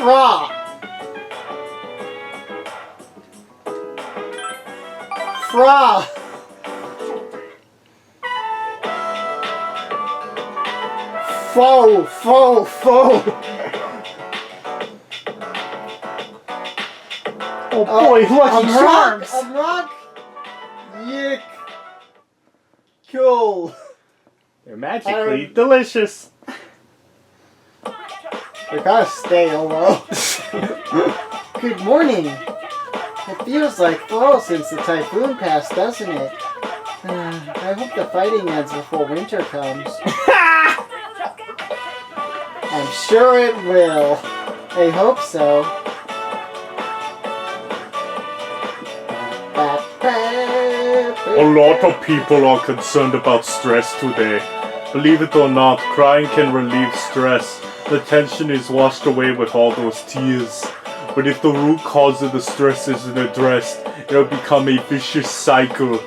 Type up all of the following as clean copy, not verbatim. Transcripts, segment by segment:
Fra. Fra. Fo. Oh boy, Lucky Charms! I'm rock. Yick. Cool. They're magically delicious. They're kind of stale though. Good morning. It feels like fall since the typhoon passed, doesn't it? I hope the fighting ends before winter comes. I'm sure it will. I hope so. A lot of people are concerned about stress today. Believe it or not, crying can relieve stress. The tension is washed away with all those tears. But if the root cause of the stress isn't addressed, it'll become a vicious cycle.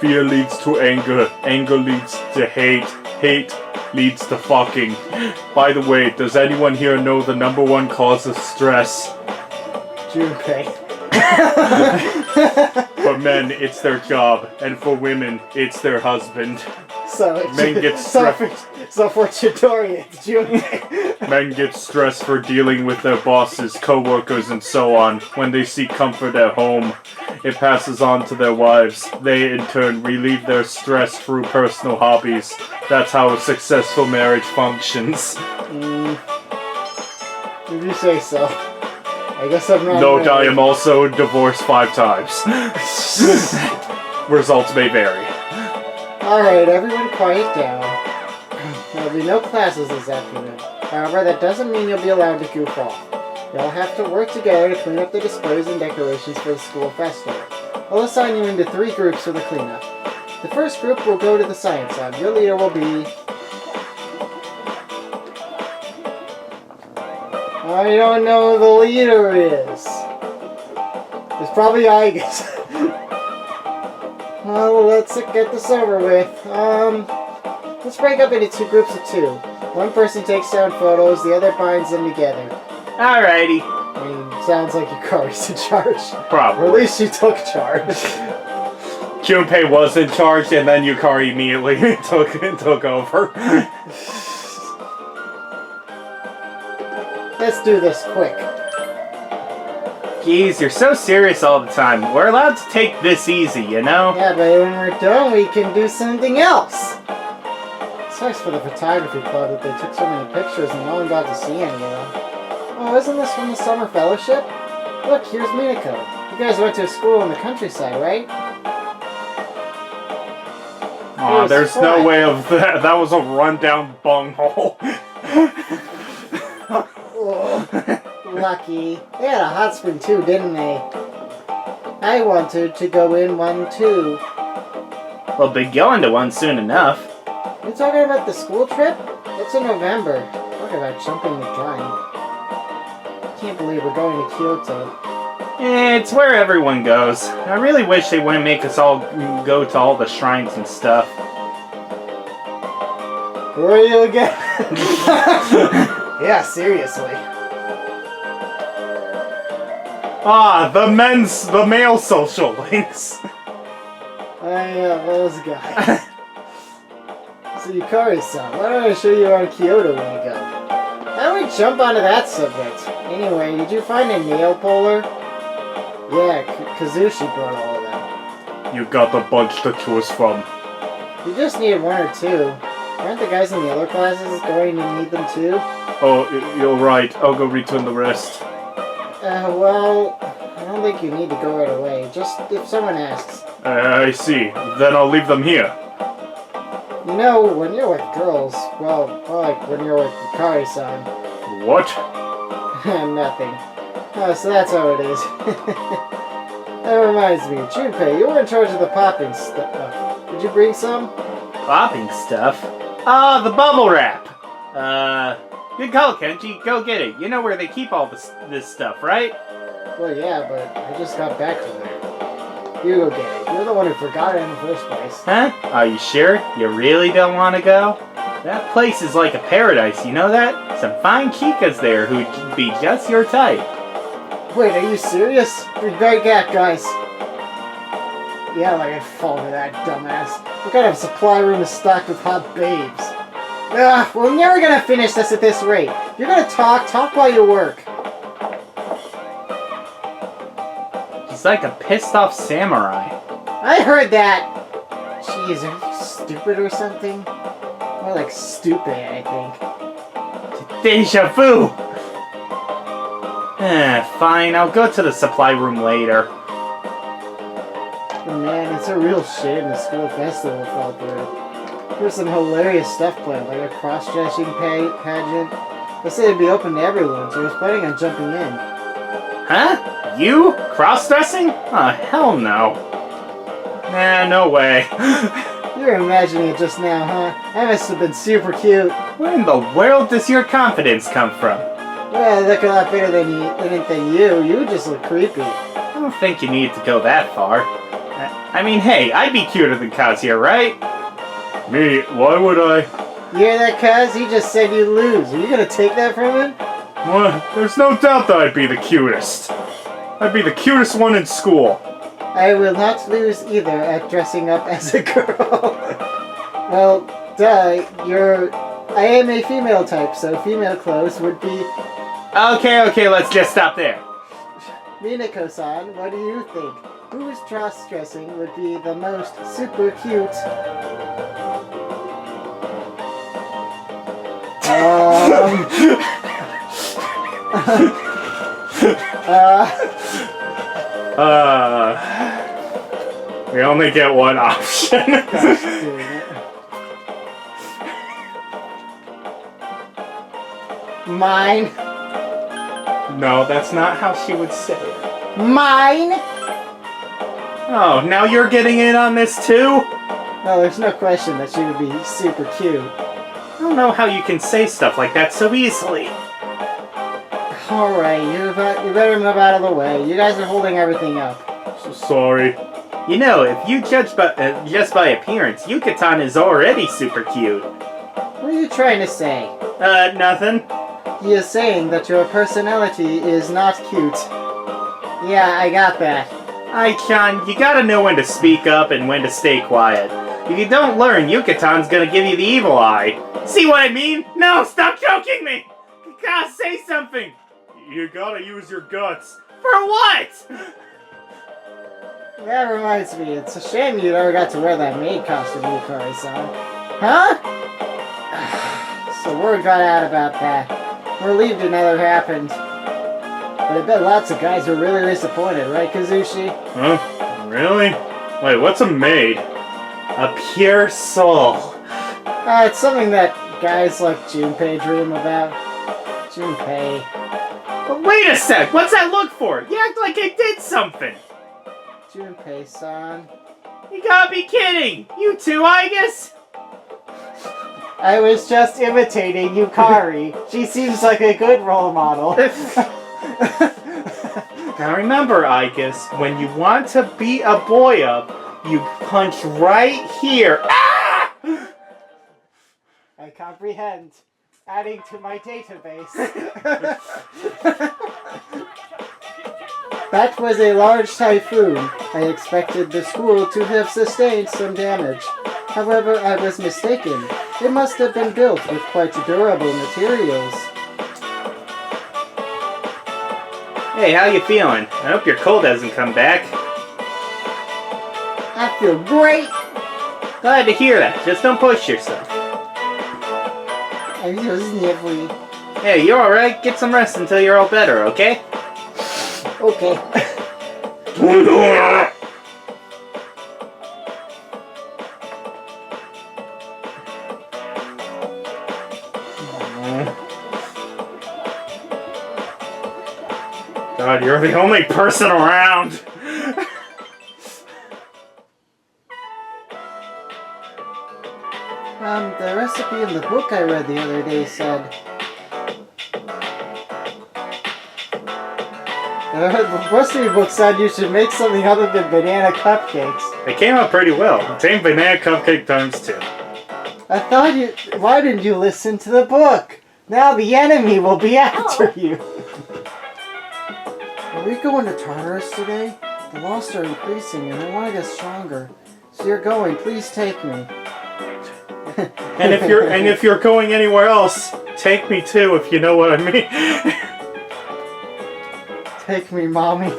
Fear leads to anger. Anger leads to hate. Hate leads to fucking. By the way, does anyone here know the #1 cause of stress? Junpei. For men, it's their job, and for women, it's their husband. Men get stressed. So for Chidori, it's Junpei. Men get stressed for dealing with their bosses, co-workers, and so on. When they seek comfort at home, it passes on to their wives. They, in turn, relieve their stress through personal hobbies. That's how a successful marriage functions. If you say so. I guess I'm not. Note, I am also divorced 5 times. Results may vary. Alright, everyone quiet down. There'll be no classes this afternoon. However, that doesn't mean you'll be allowed to goof off. You'll have to work together to clean up the displays and decorations for the school festival. I'll assign you into 3 groups for the cleanup. The first group will go to the science lab. Your leader will be... I don't know who the leader is. It's probably Igus. Well, let's get this over with. Let's break up into 2 groups of 2. One person takes down photos, the other binds them together. Alrighty. I mean, sounds like Yukari's in charge. Probably. Or at least she took charge. Junpei was in charge, and then Yukari immediately took over. Let's do this quick. Geez, you're so serious all the time. We're allowed to take this easy, you know? Yeah, but when we're done, we can do something else. Sucks for the photography club that they took so many pictures and no one got to see any of them. Oh, isn't this from the summer fellowship? Look, here's Minako. You guys went to school in the countryside, right? Aw, there's no way of that. That was a rundown bunghole. Lucky. They had a hot spring too, didn't they? I wanted to go in one too. We'll be going to one soon enough. You talking about the school trip? It's in November. Talk about jumping the gun. I can't believe we're going to Kyoto. It's where everyone goes. I really wish they wouldn't make us all go to all the shrines and stuff. Who are you again? Yeah, seriously. Ah, the male social links. Yeah, those guys. So Yukari-san, why don't I show you around Kyoto when we go? How do we jump onto that subject? Anyway, did you find a nail puller? Yeah, Kazushi brought all of them. You got a bunch to choose from. You just need 1 or 2. Aren't the guys in the other classes going to need them too? Oh, you're right. I'll go return the rest. Well, I don't think you need to go right away. Just if someone asks. I see. Then I'll leave them here. You know, when you're with girls, well, more like when you're with Yukari-san. What? Nothing. Oh, so that's how it is. That reminds me, Junpei, you were in charge of the popping stuff. Did you bring some? Popping stuff? Ah, the bubble wrap! Good call, Kenji. Go get it. You know where they keep all this stuff, right? Well, yeah, but I just got back from there. You go get it. You're the one who forgot it in the first place. Huh? Are you sure? You really don't want to go? That place is like a paradise, you know that? Some fine chicas there who'd be just your type. Wait, are you serious? Be right back, guys. Yeah, like I'd fall for that dumbass. What kind of supply room is stocked with hot babes? Ugh, we're never gonna finish this at this rate. You're gonna talk while you work. He's like a pissed off samurai. I heard that! Jeez, are you stupid or something? More like stupid, I think. Deja vu! Fine, I'll go to the supply room later. Man, it's a real shame the school festival fell through. There's some hilarious stuff planned, like a cross-dressing pageant. They said it'd be open to everyone, so I was planning on jumping in. Huh? You? Cross-dressing? Oh, hell no. Nah, no way. You're imagining it just now, huh? I must have been super cute. Where in the world does your confidence come from? Well, I look a lot better than you. You just look creepy. I don't think you need to go that far. I mean, hey, I'd be cuter than Kazuya, right? Me? Why would I? You hear that, Kaz? He just said you lose. Are you gonna take that from him? Well, there's no doubt that I'd be the cutest. I'd be the cutest one in school. I will not lose either at dressing up as a girl. Well, duh, I am a female type, so female clothes would be... Okay, let's just stop there. Minako-san, what do you think? Whose cross-dressing would be the most super cute? We only get one option. Gosh, dang it. Mine. No, that's not how she would say it. Mine? Oh, now you're getting in on this too? No, there's no question that she would be super cute. I don't know how you can say stuff like that so easily. Alright, you better move out of the way. You guys are holding everything up. So sorry. You know, if you judge by, just by appearance, Yucatan is already super cute. What are you trying to say? Nothing. He is saying that your personality is not cute. Yeah, I got that. Ai-chan, you gotta know when to speak up and when to stay quiet. If you don't learn, Yucatan's gonna give you the evil eye. See what I mean? No, stop choking me! You gotta say something! You gotta use your guts. For what? That reminds me, it's a shame you never got to wear that maid costume, Yukari-san. Huh? So word got out about that. We're relieved it never happened. But I bet lots of guys were really disappointed, right, Kazushi? Huh? Really? Wait, what's a maid? A pure soul. It's something that guys like Junpei dream about. Junpei. But wait a sec, what's that look for? You act like I did something. Junpei-san. You gotta be kidding! You too, I guess? I was just imitating Yukari. She seems like a good role model. Now remember, Igus, when you want to beat a boy up, you punch right here. Ah! I comprehend. Adding to my database. That was a large typhoon. I expected the school to have sustained some damage. However, I was mistaken. It must have been built with quite durable materials. Hey, how you feeling? I hope your cold hasn't come back. I feel great! Glad to hear that. Just don't push yourself. I'm so sniffly. Hey, you alright? Get some rest until you're all better, okay? Okay. God, you're the only person around. The recipe in the book I read the other day said... The recipe book said you should make something other than banana cupcakes. They came out pretty well. Same banana cupcake times 2. I thought you... Why didn't you listen to the book? Now the enemy will be after you. Are we going to Tartarus today? The lost are increasing and I want to get stronger. So you're going, please take me. And if you're going anywhere else, take me too, if you know what I mean. Take me, mommy.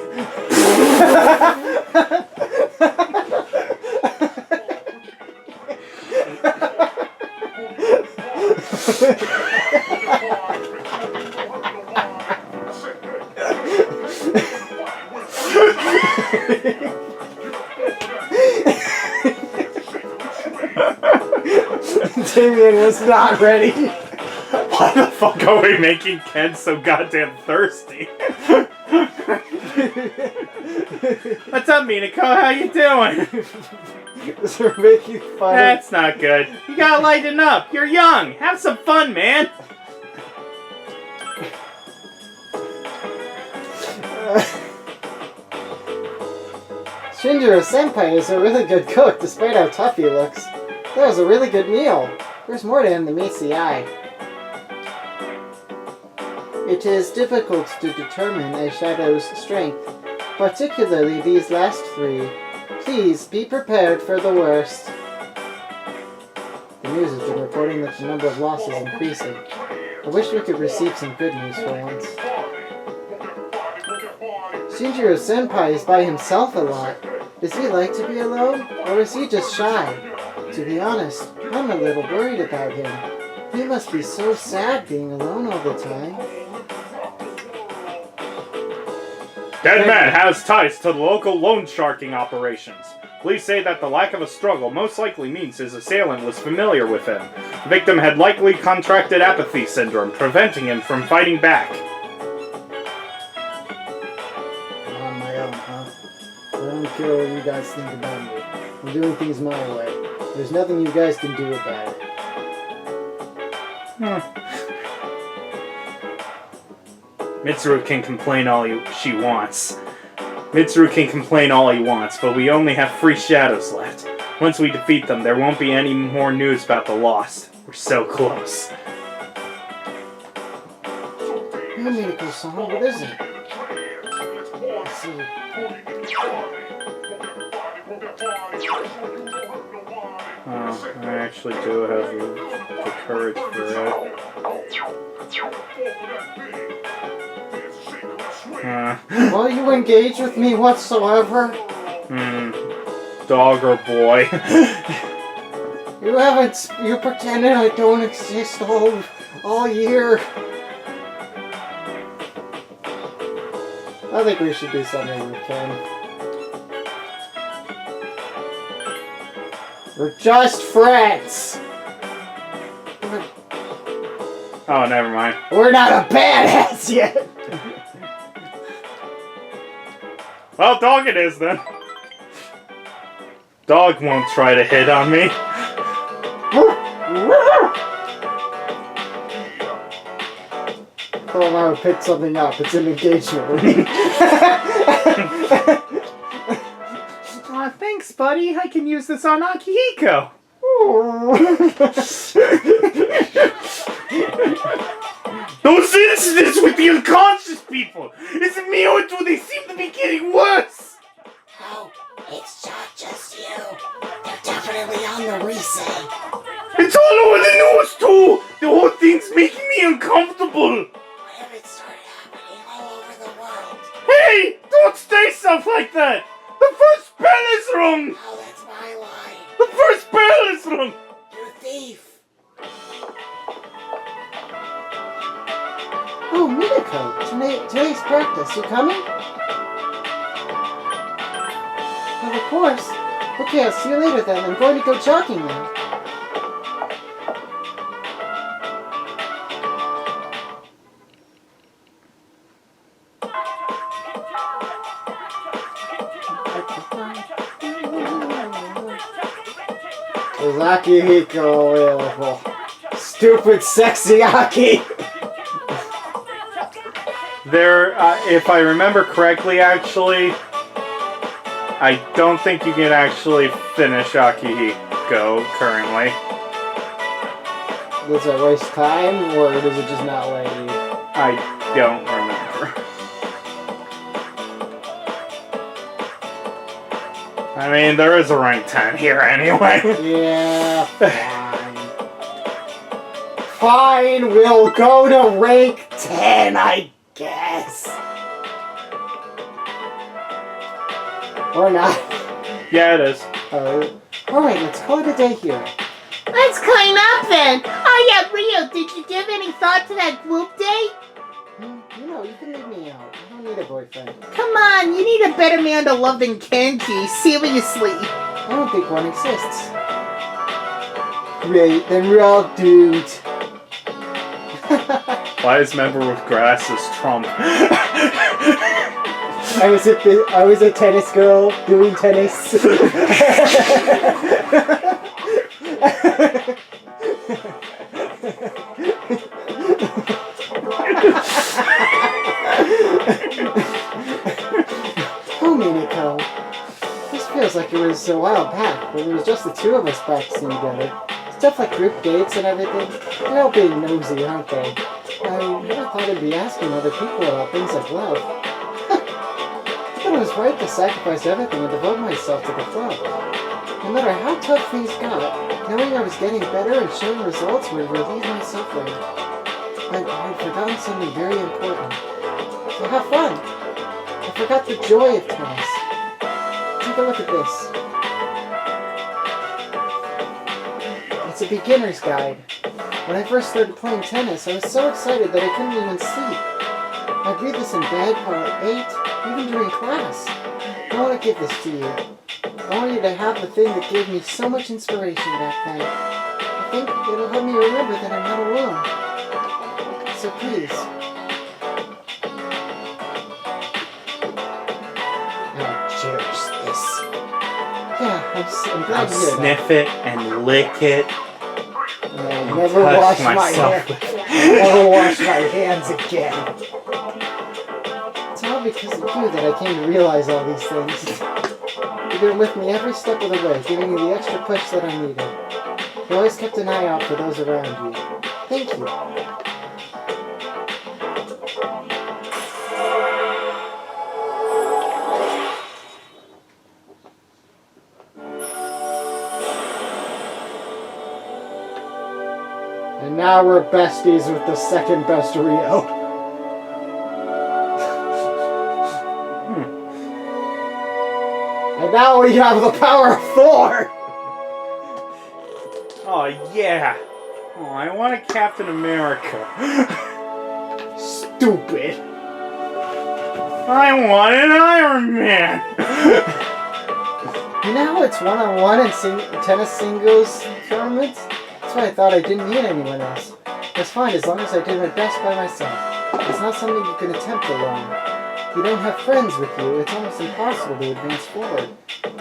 Damien was not ready. Why the fuck are we making Ken so goddamn thirsty? What's up, Minako? How you doing? We're making fun. That's not good. You gotta lighten up. You're young. Have some fun, man. Shinjiro Senpai is a really good cook, despite how tough he looks. That was a really good meal. There's more to him than meets the eye. It is difficult to determine a shadow's strength, particularly these last three. Please be prepared for the worst. The news has been reporting that the number of losses is increasing. I wish we could receive some good news for once. Shinjiro Senpai is by himself a lot. Does he like to be alone, or is he just shy? To be honest, I'm a little worried about him. He must be so sad being alone all the time. Dead man has ties to the local loan sharking operations. Police say that the lack of a struggle most likely means his assailant was familiar with him. The victim had likely contracted apathy syndrome, preventing him from fighting back. I'm on my own, huh? I don't care what you guys think about me. I'm doing things my way. There's nothing you guys can do about it. Mitsuru can complain all she wants. Mitsuru can complain all he wants, but we only have 3 shadows left. Once we defeat them, there won't be any more news about the lost. We're so close. Hey, Minako-san, what is it? Let's see. Oh, I actually do have the courage for it. Will you engage with me whatsoever? Dog or boy? You pretended I don't exist all year. I think we should do something with Ken. We're just friends! Oh, never mind. We're not a badass yet! Well, dog it is then. Dog won't try to hit on me. Oh, I would pick something up. It's an engagement ring. Aw, thanks, buddy. I can use this on Akihiko. Those incidents with the unconscious people! Is it me or do they seem to be getting worse? Oh, it's not just you. They're definitely on the resay. It's all over the news too! The whole thing's making me uncomfortable! Why have it started happening all over the world? Hey! Don't say stuff like that! The first spell is wrong! Oh, that's my line. The first spell is wrong! You thief. Oh, Minako, today's practice. You coming? Well, of course. Okay, I'll see you later then. I'm going to go jogging now. Is Akihiko available? Stupid sexy Aki! There, if I remember correctly, actually, I don't think you can actually finish Akihiko currently. Does it waste time, or does it just not let you? I don't remember. I mean, there is a rank 10 here anyway. Yeah, fine. Fine, we'll go to rank 10, I guess. Or not. Yeah, it is. Alright, let's call it a day here. Let's clean up then. Oh yeah, Rio, did you give any thought to that group date? You know, you can leave me out. I don't need a boyfriend. Come on, you need a better man to love than Kenji. Seriously. I don't think one exists. Great, then we're all doomed. Wise member with grass is Trump. I was a tennis girl doing tennis. Oh, Minako. This feels like it was a while back, when it was just the two of us practicing together. Stuff like group dates and everything. They're all being nosy, aren't they? I never thought I'd be asking other people about things like love. But it was right to sacrifice everything and devote myself to the club. No matter how tough things got, knowing I was getting better and showing results would relieve my suffering. But I'd forgotten something very important. So have fun! I forgot the joy of tennis. Take a look at this. It's a beginner's guide. When I first started playing tennis, I was so excited that I couldn't even sleep. I'd read this in bed while I ate, even during class. I want to give this to you. I want you to have the thing that gave me so much inspiration back then. I think it'll help me remember that I'm not alone. So please. I'll cherish this. Yeah, I'm glad I'll to hear that. sniff it and lick it. Never touch wash my myself hair. Never wash my hands again. It's all because of you that I came to realize all these things. You've been with me every step of the way, giving me the extra push that I needed. You always kept an eye out for those around you. Thank you. And now we're besties with the second best Rio. And now we have the power of 4! Oh, yeah. Oh, I want a Captain America. Stupid. I want an Iron Man. You know how it's one-on-one in tennis singles tournaments? That's why I thought I didn't need anyone else. That's fine as long as I did my best by myself. It's not something you can attempt alone. If you don't have friends with you, it's almost impossible to advance forward.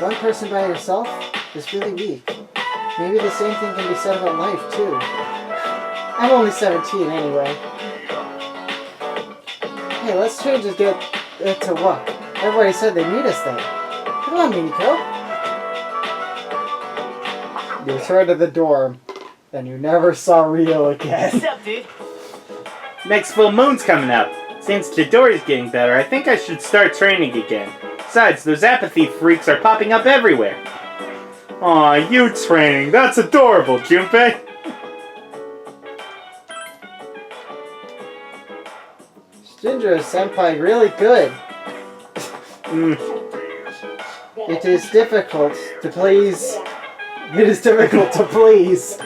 One person by yourself is really weak. Maybe the same thing can be said about life, too. I'm only 17 anyway. Hey, let's change and get to work. Everybody said they need us there. Come on, Minako. You returned to the dorm, and you never saw Rio again. What's up, dude? Next full moon's coming up. Since Chidori's getting better, I think I should start training again. Besides, those apathy freaks are popping up everywhere. Aw, you training. That's adorable, Junpei. Shinjiro-senpai, really good. It is difficult to please. It is difficult to please.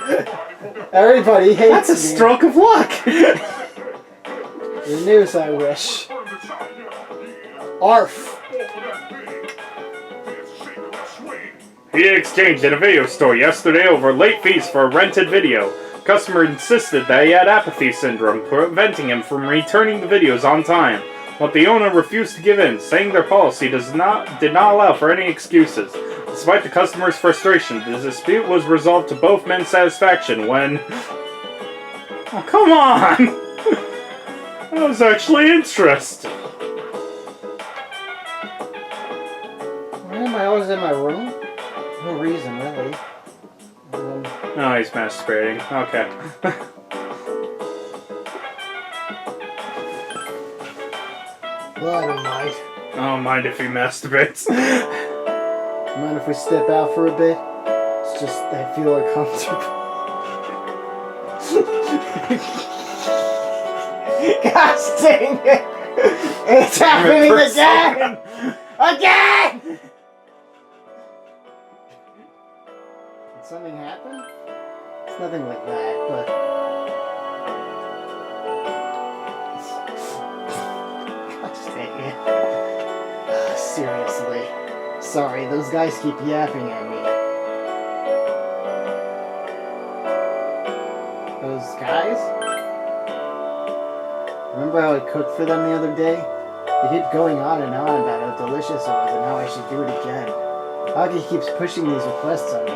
Everybody hates That's a me. stroke of luck. The news, I wish. Arf. He exchanged in a video store yesterday over late fees for a rented video. Customer insisted that he had apathy syndrome, preventing him from returning the videos on time. But the owner refused to give in, saying their policy did not allow for any excuses. Despite the customer's frustration, the dispute was resolved to both men's satisfaction when... Oh, come on! That was actually interesting. Why am I always in my room? No reason, really. Oh, he's masturbating. Okay. Well, I don't mind. I don't mind if he masturbates. Mind if we step out for a bit? It's just I feel uncomfortable. Gosh dang it! It's happening again! Again! Did something happen? It's nothing like that, but... Gosh dang it. Seriously. Sorry, those guys keep yapping at me. Those guys? Remember how I cooked for them the other day? They keep going on and on about how delicious it was and how I should do it again. Aki keeps pushing these requests on me.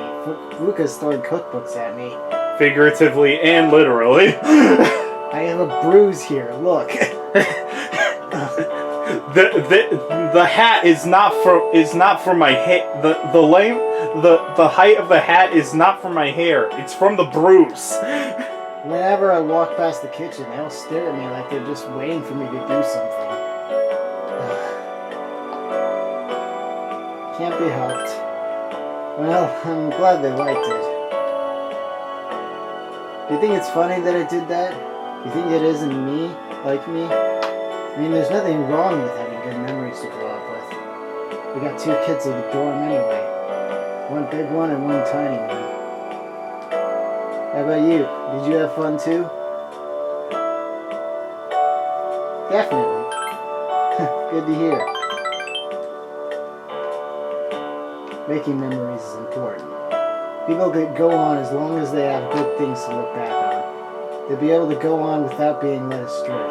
Ruka's throwing cookbooks at me. Figuratively and literally. I have a bruise here, look. The hat is not for my hair. The height of the hat is not for my hair. It's from the bruise. Whenever I walk past the kitchen, they all stare at me like they're just waiting for me to do something. Can't be helped. Well, I'm glad they liked it. Do you think it's funny that I did that? Do you think it isn't me, like me? I mean, there's nothing wrong with having good memories to grow up with. We got 2 kids in the dorm anyway. One big one and one tiny one. How about you? Did you have fun too? Definitely. Good to hear. Making memories is important. People could go on as long as they have good things to look back on. They'll be able to go on without being led astray.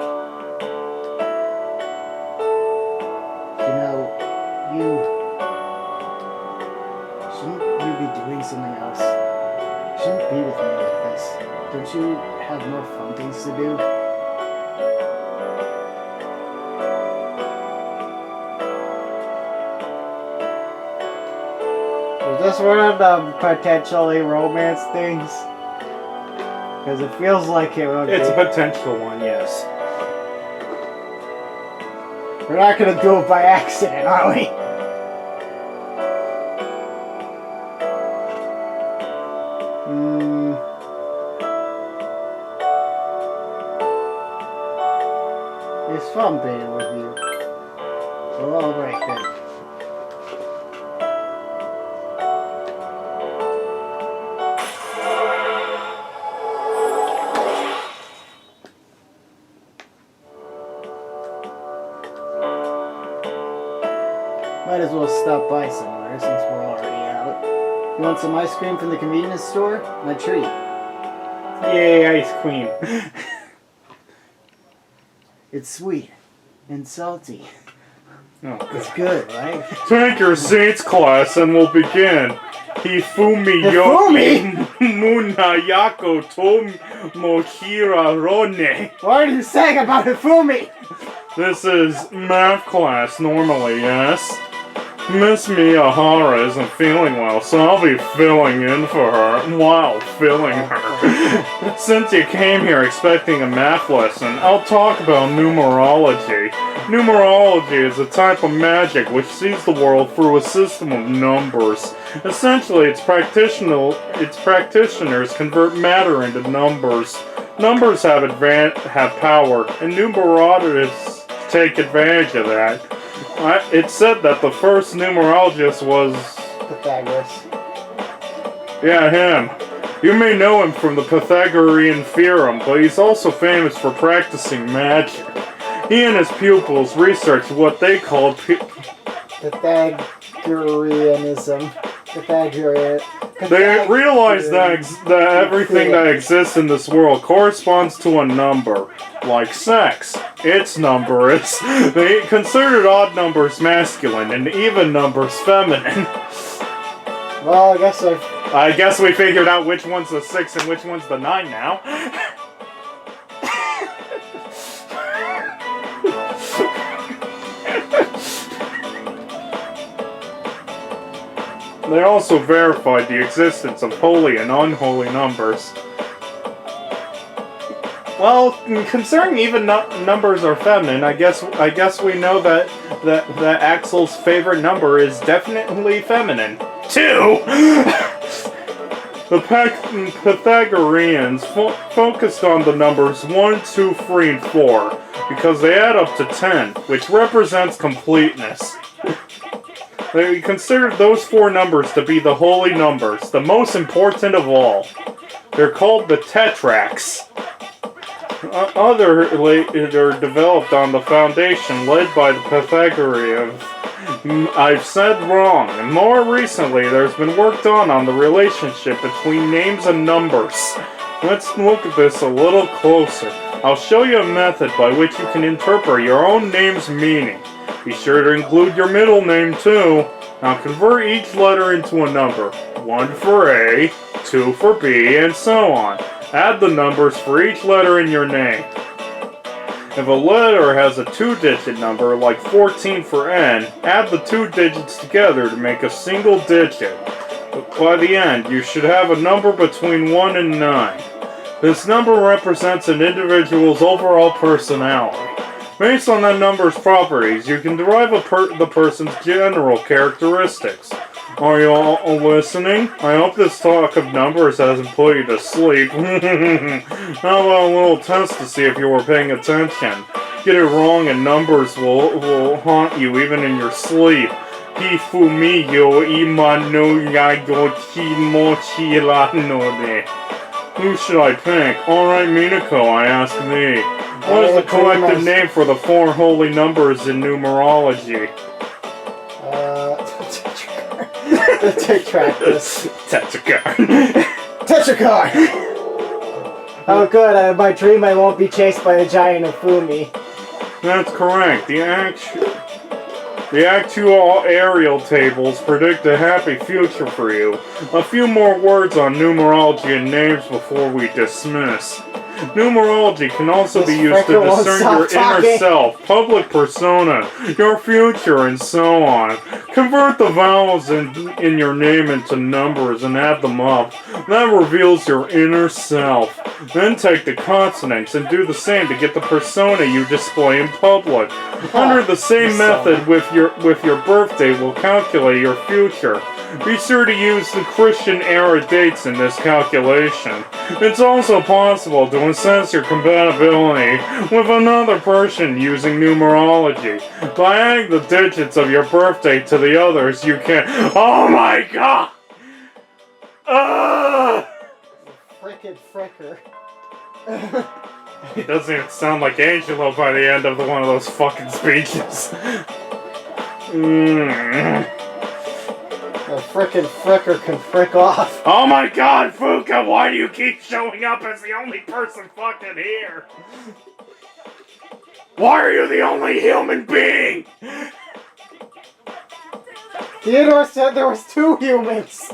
You know, shouldn't you be doing something else? You shouldn't be with me like this. Don't you have more fun things to do? Is this one of the potentially romance things? Because it feels like it would It's a be. potential one, yes. We're not gonna do it by accident, are we? It's fun being with you. Well, alright then. Might as well stop by somewhere since we're already out. You want some ice cream from the convenience store? My treat. Yay, ice cream. It's sweet and salty. Oh, It's good, right? Take your seats, class, and we'll begin. Hifumi Hifumi? Muna Yako Tomohira Rone. What are you saying about Hifumi? This is math class normally, yes? Miss Miyahara isn't feeling well, so I'll be filling in for her while filling her. Since you came here expecting a math lesson, I'll talk about numerology. Numerology is a type of magic which sees the world through a system of numbers. Essentially, its practitioners convert matter into numbers. Numbers have power, and numerologists take advantage of that. It's said that the first numerologist was... Pythagoras. Yeah, him. You may know him from the Pythagorean theorem, but he's also famous for practicing magic. He and his pupils researched what they called Pythagoreanism. They realized that everything that exists in this world corresponds to a number, like sex. Its number is. They considered odd numbers masculine and even numbers feminine. Well, I guess we figured out which one's the 6 and which one's the 9 now. They also verified the existence of holy and unholy numbers. Well, concerning even numbers are feminine, I guess we know that Axel's favorite number is definitely feminine. 2. The Pythagoreans focused on the numbers 1, 2, 3, and 4 because they add up to 10, which represents completeness. They considered those 4 numbers to be the holy numbers, the most important of all. They're called the tetrachs. They're developed on the foundation led by the Pythagoreans. I've said wrong, and more recently there's been work done on the relationship between names and numbers. Let's look at this a little closer. I'll show you a method by which you can interpret your own name's meaning. Be sure to include your middle name too. Now convert each letter into a number. 1 for A, 2 for B, and so on. Add the numbers for each letter in your name. If a letter has a 2-digit number, like 14 for N, add the 2 digits together to make a single digit. But by the end, you should have a number between 1 and 9. This number represents an individual's overall personality. Based on that number's properties, you can derive the person's general characteristics. Are you all listening? I hope this talk of numbers hasn't put you to sleep. How about a little test to see if you were paying attention? Get it wrong and numbers will haunt you even in your sleep. Hifumiyo imano yago kimochira node. Who should I pick? Alright, Minako, I ask thee. What is the collective name for the 4 holy numbers in numerology? The Tetractus. Tetracar! Oh good, in my dream I won't be chased by a giant Ofumi. That's correct. The actual aerial tables predict a happy future for you. A few more words on numerology and names before we dismiss. Numerology can also be used to discern your inner self, public persona, your future, and so on. Convert the vowels in your name into numbers and add them up. That reveals your inner self. Then take the consonants and do the same to get the persona you display in public. Under the same method with your birthday will calculate your future. Be sure to use the Christian era dates in this calculation. It's also possible to assess your compatibility with another person using numerology. By adding the digits of your birthday to the others, you can... Oh my god! Frickin' fricker. He doesn't even sound like Angelo by the end of one of those fucking speeches. The frickin' fricker can frick off. Oh my god, Fuka, why do you keep showing up as the only person fucking here? Why are you the only human being? Theodore said there was 2 humans.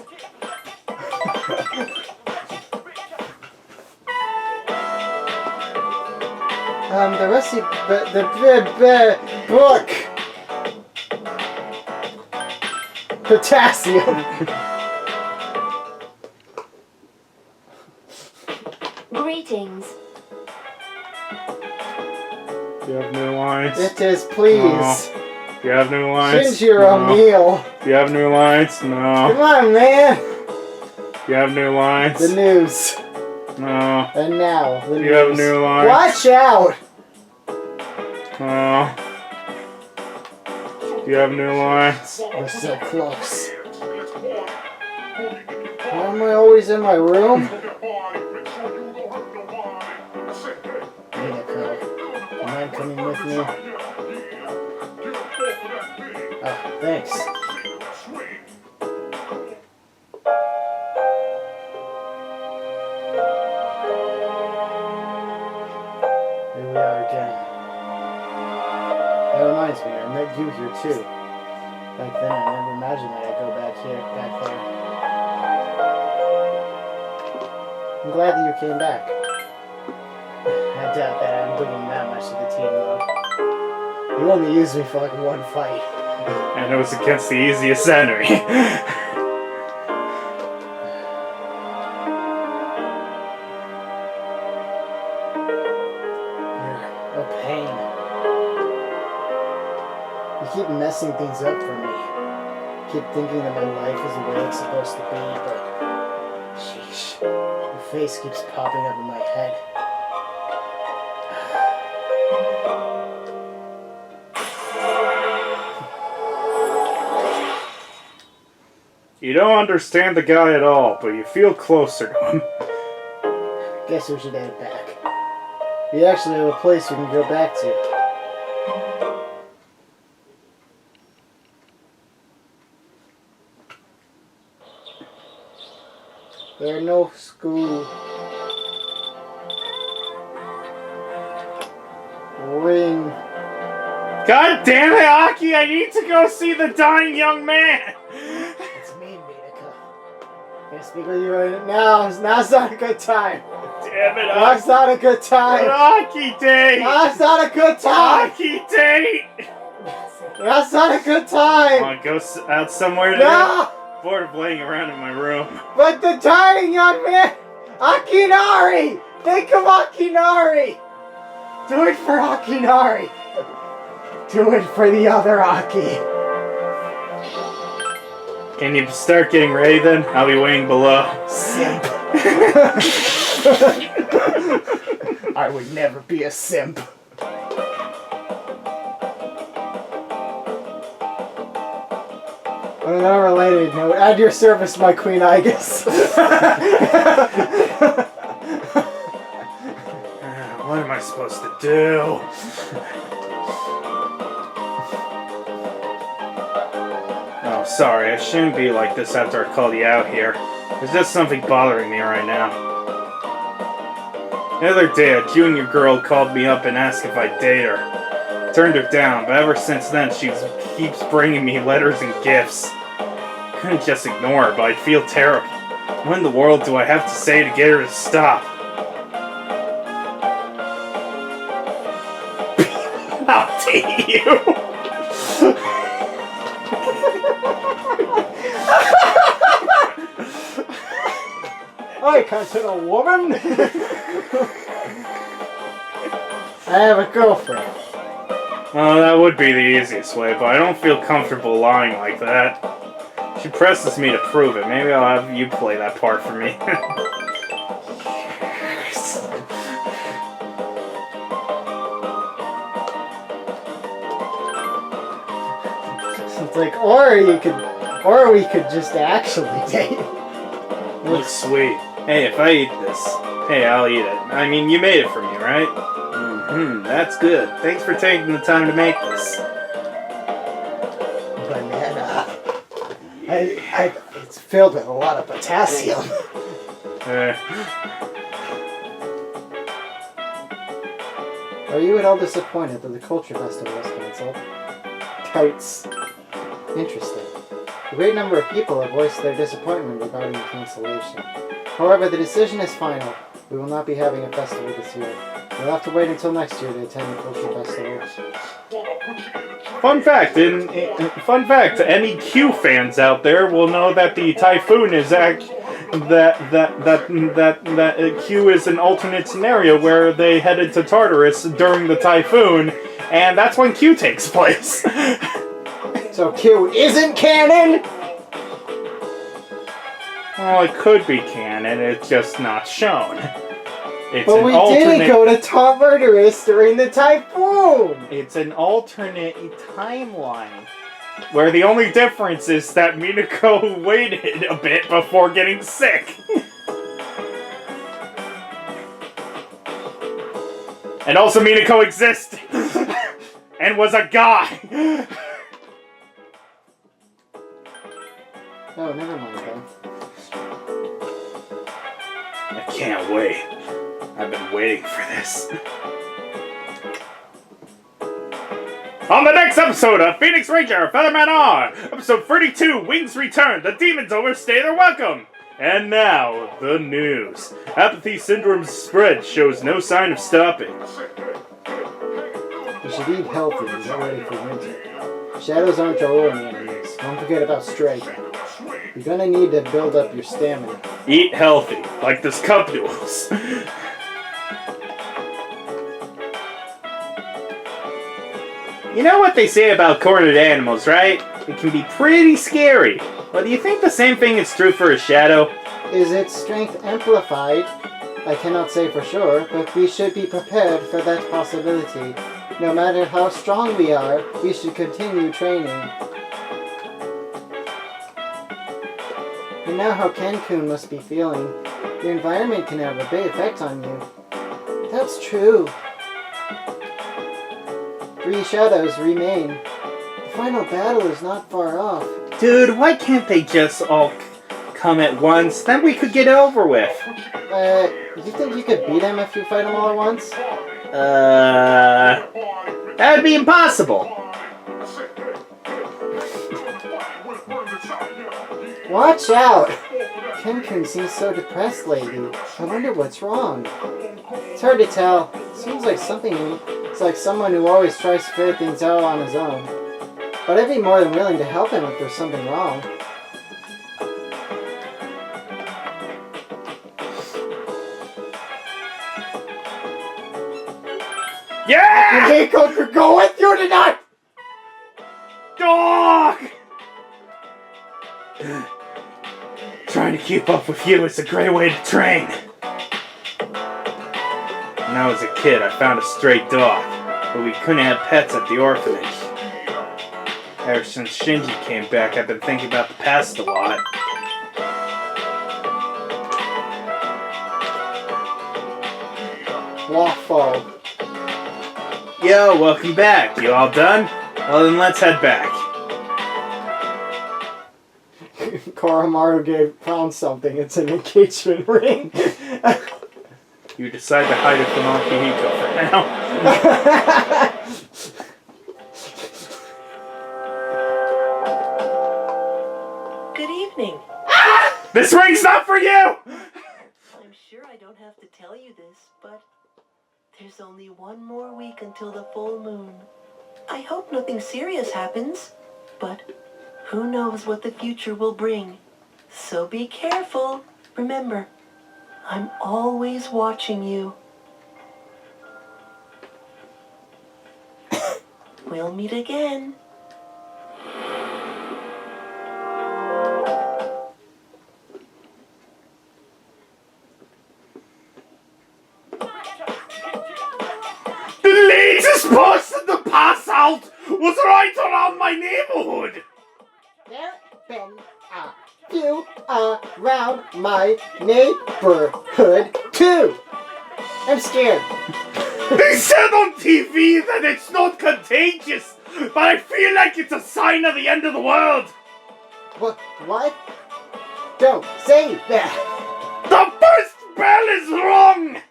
The recipe, the book. Potassium. Greetings. Do you have new lines? It is, please. Oh. Do you have new lines? Shinjiro meal. Do you have new lines? No. Come on, man. Do you have new lines? The news. No. And now, the Do news. you have new lines? Watch out. No. Do you have new lines? We're so close. Why am I always in my room? Minako, you mind coming with me? Oh, thanks. Here we are again. That reminds me, I met you here too. Back then, I never imagined that I'd go back there. I'm glad that you came back. I doubt that I'm bringing that much to the team, though. You only used me for like 1 fight. And it was against the easiest enemy. pain. You keep messing things up for me. Keep thinking that my life is the way it's supposed to be, but sheesh, your face keeps popping up in my head. You don't understand the guy at all, but you feel closer to him. Guess we should head back. We actually have a place we can go back to. There are no school ring. God damn it, Aki! I need to go see the dying young man! It's me, Minako. Can I speak with you right now? Now's not a good time. Damn it, Now's Aki! not a good time. Aki date! Now's not a good time. Aki date! That's not a good time. Wanna go out somewhere today? No! Bored of laying around in my room. But the dying young man, Akinari! Think of Akinari! Do it for Akinari! Do it for the other Aki! Can you start getting ready then? I'll be waiting below. Simp! I would never be a simp. On an unrelated note, at your service, my Queen Igus. What am I supposed to do? Oh, sorry, I shouldn't be like this after I called you out here. There's just something bothering me right now. The other day, a junior girl called me up and asked if I'd date her. Turned her down, but ever since then, she keeps bringing me letters and gifts. I couldn't just ignore her, but I'd feel terrible. What in the world do I have to say to get her to stop? How dare you! I consider a woman. I have a girlfriend. Well, that would be the easiest way, but I don't feel comfortable lying like that. She presses me to prove it. Maybe I'll have you play that part for me. It's like, or we could just actually date. Looks sweet. Hey, if I eat this, hey, I'll eat it. I mean, you made it for me, right? That's good. Thanks for taking the time to make this. Banana. It's filled with a lot of potassium. Are you at all disappointed that the Culture Festival was cancelled? Totes. Interesting. A great number of people have voiced their disappointment regarding the cancellation. However, the decision is final. We will not be having a festival this year. We'll have to wait until next year to attend the Culture Festival. Fun fact, any Q fans out there will know that the typhoon is that Q is an alternate scenario where they headed to Tartarus during the typhoon, and that's when Q takes place. So Q isn't canon? Well, it could be canon, it's just not shown. It's but we didn't go to Tartarus during the typhoon! It's an alternate timeline. Where the only difference is that Minako waited a bit before getting sick. And also Minako existed. And was a guy. Oh, never mind then. I can't wait. I've been waiting for this. On the next episode of Phoenix Ranger Featherman R, episode 32, Wings Return, the demons overstay their welcome. And now, the news. Apathy Syndrome's spread shows no sign of stopping. You should eat healthy and get ready for winter. Shadows aren't your only enemies. Don't forget about striking. You're gonna need to build up your stamina. Eat healthy, like this cup noodles. You know what they say about cornered animals, right? It can be pretty scary. Well, do you think the same thing is true for a shadow? Is its strength amplified? I cannot say for sure, but we should be prepared for that possibility. No matter how strong we are, we should continue training. You know how Cancun must be feeling. Your environment can have a big effect on you. That's true. 3 shadows remain. The final battle is not far off. Dude, why can't they just all come at once? Then we could get over with. You think you could beat them if you fight them all at once? That would be impossible. Watch out! Cancun seems so depressed lately. I wonder what's wrong. It's hard to tell. Seems like it's like someone who always tries to figure things out on his own. But I'd be more than willing to help him if there's something wrong. Yeah! Minako could go with you tonight! Dog! Trying to keep up with you is a great way to train. When I was a kid, I found a stray dog, but we couldn't have pets at the orphanage. Ever since Shinji came back, I've been thinking about the past a lot. Waffle. Yo, welcome back. You all done? Well, then let's head back. Koromaru found something. It's an engagement ring. You decide to hide it from Akihiko for now. Good evening. This ring's not for you! I'm sure I don't have to tell you this, but there's only one more week until the full moon. I hope nothing serious happens, but who knows what the future will bring. So be careful. Remember, I'm always watching you. We'll meet again. The latest person to pass out was right around my neighborhood! There been a few around my neighborhood too. I'm scared. They said on TV that it's not contagious, but I feel like it's a sign of the end of the world. What? Don't say that. The first bell is wrong!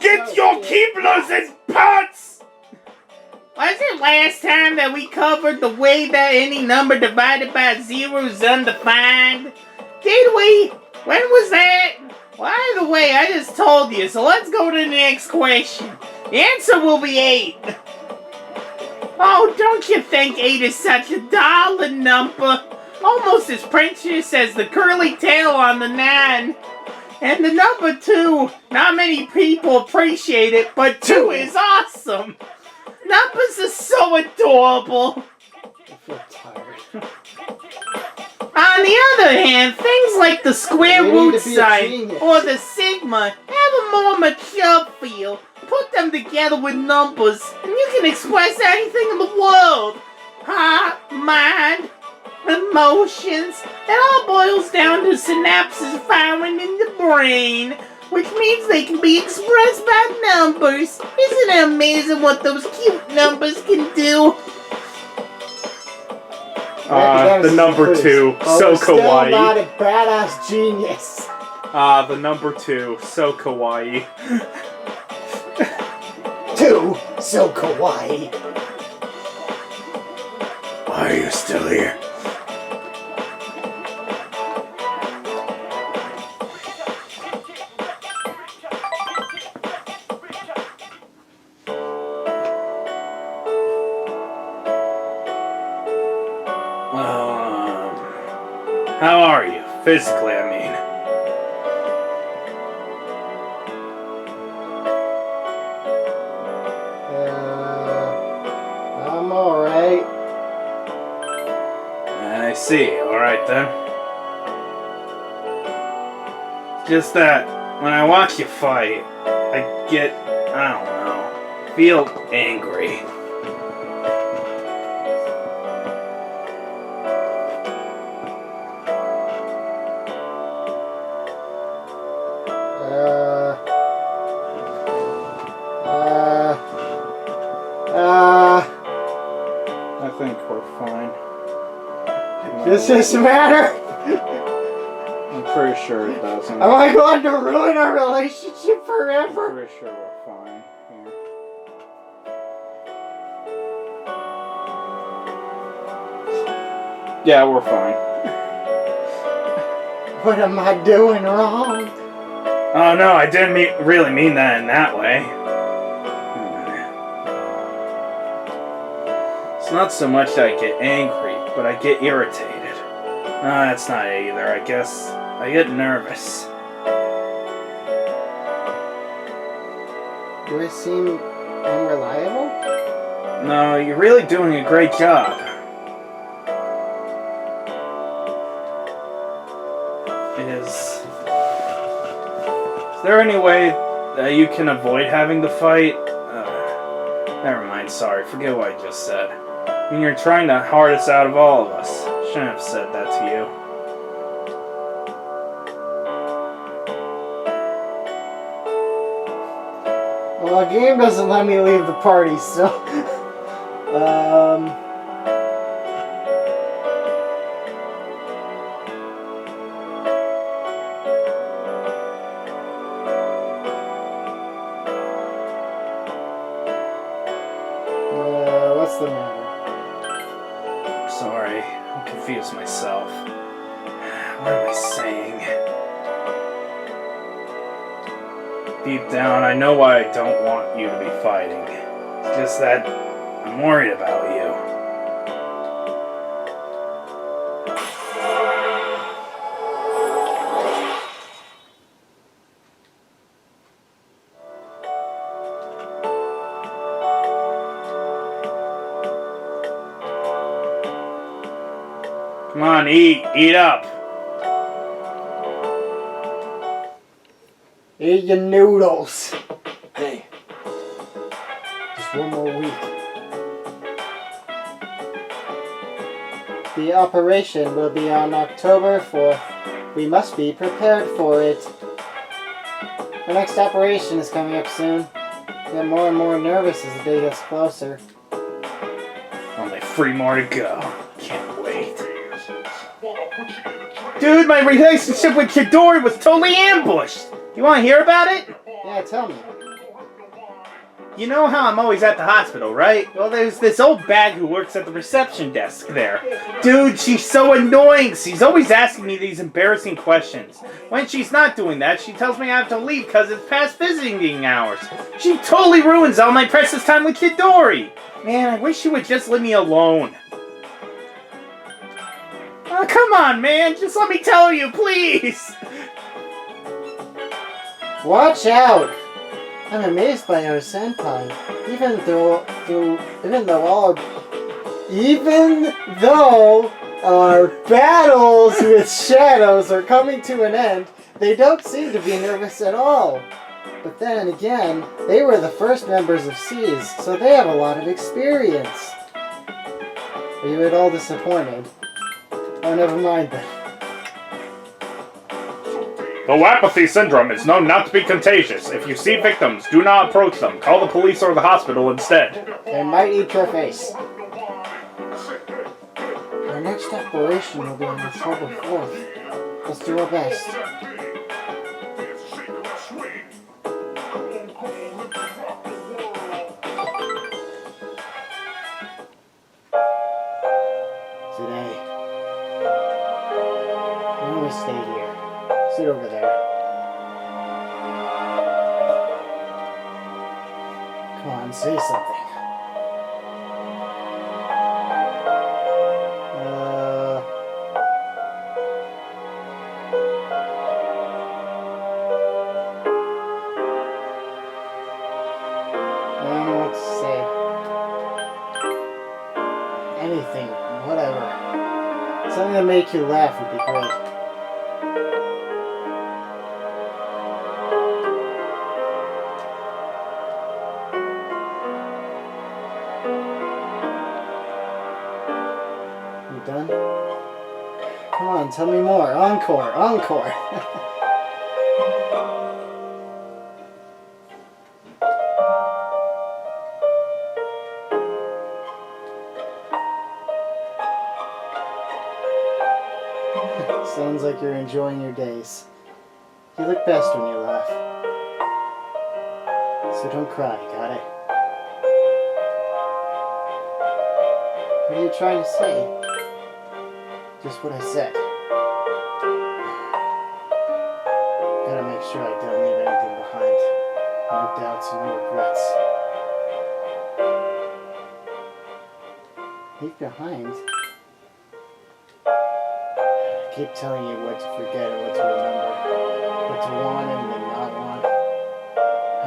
Get your Keeblers and parts! Was it last time that we covered the way that any number divided by 0 is undefined? Did we? When was that? Well, either way, I just told you, so let's go to the next question. The answer will be 8. Oh, don't you think 8 is such a darling number? Almost as precious as the curly tail on the 9. And the number 2, not many people appreciate it, but 2 is awesome. Numbers are so adorable. I feel tired. On the other hand, things like the square You need root to be a sign genius. or the sigma have a more mature feel. Put them together with numbers, and you can express anything in the world. Heart, mind, emotions. It all boils down to synapses firing in the brain, which means they can be expressed by numbers. Isn't it amazing what those cute numbers can do? The number 2, so Still kawaii. not a badass genius. The number 2, so kawaii. 2, so kawaii. Why are you still here? How are you? Physically, I mean. see. Alright then. Just that when I watch you fight, I get, I don't know, feel angry. I think we're fine. Does this matter? I'm pretty sure it doesn't. Am I going to ruin our relationship I'm forever? pretty sure we're fine here. Yeah, we're fine. What am I doing wrong? Oh no, I didn't really mean that in that way. It's not so much that I get angry, but I get irritated. No, that's not it either. I guess I get nervous. Do I seem unreliable? No, you're really doing a great job. Is there any way that you can avoid having the fight? Never mind, sorry. Forget what I just said. I mean, you're trying the hardest out of all of us. Shouldn't have said that to you. Well, the game doesn't let me leave the party, so... what's the matter? Sorry, I'm confused myself. What am I saying? Deep down, I know why I don't want you to be fighting. It's just that I'm worried about you. Come on, eat up. Eat your noodles. Hey, Just one more week. The operation will be on October 4th. We must be prepared for it. The next operation is coming up soon. I get more and more nervous as the day gets closer. Only 3 more to go. Can't wait. Dude, my relationship with Chidori was totally ambushed. You want to hear about it? Yeah, tell me. You know how I'm always at the hospital, right? Well, there's this old bag who works at the reception desk there. Dude, she's so annoying. She's always asking me these embarrassing questions. When she's not doing that, she tells me I have to leave because it's past visiting hours. She totally ruins all my precious time with Chidori. Man, I wish she would just leave me alone. Oh, come on, man. Just let me tell you, please. Watch out! I'm amazed by our senpai. Even though our battles with shadows are coming to an end, they don't seem to be nervous at all. But then again, they were the first members of Seas, so they have a lot of experience. Are you at all disappointed? Oh, never mind then. Telepathy syndrome is known not to be contagious. If you see victims, do not approach them. Call the police or the hospital instead. They might eat your face. Our next operation will be on October 4th. Let's do our best. Today, why don't we stay here? Sit over there. Come on, say something. I don't know what to say. Anything, whatever. Something to make you laugh would be great. You done? Come on, tell me more. Encore, encore. Sounds like you're enjoying your days. You look best when you laugh. So don't cry, got it? What are you trying to say? Just what I said. Gotta make sure I don't leave anything behind. No doubts, no regrets. Leave behind? I keep telling you what to forget and what to remember. What to want and to not want.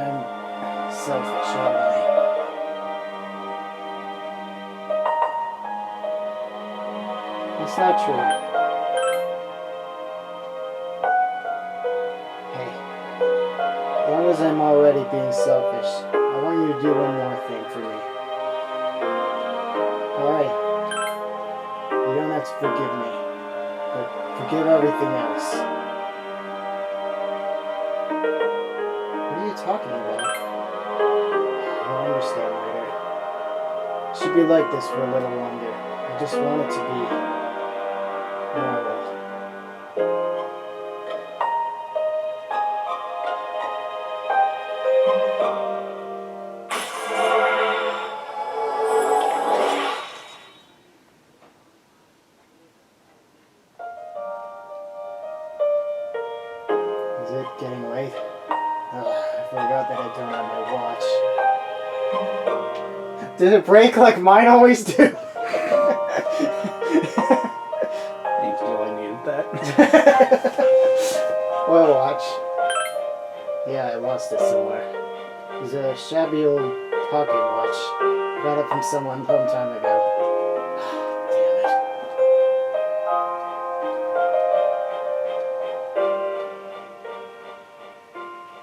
I'm selfish, aren't I? That's not true. Hey, as long as I'm already being selfish, I want you to do one more thing for me. Alright. You don't have to forgive me, but forgive everything else. What are you talking about? You'll understand later. It should be like this for a little longer. I just want it to be normal. Is it getting late? I forgot that I don't have my watch. Did it break like mine always do? I really needed that. What watch? Yeah, I lost it somewhere. It was a shabby old pocket watch. Got it from someone a long time ago. Damn it.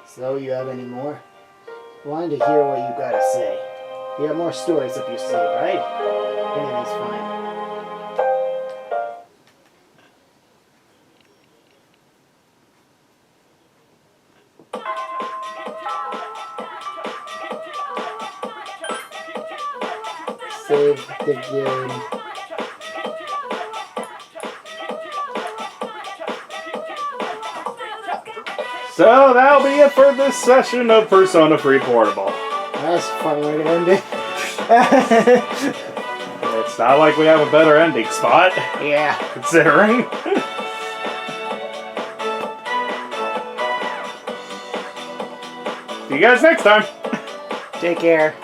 So, you have any more? Wanted to hear what you gotta say. You have more stories up your sleeve, right? Anything's fine. Save the game. So that'll be it for this session of Persona 3 Portable. That's a fun way to end it. It's not like we have a better ending spot, Yeah. considering. See you guys next time. Take care.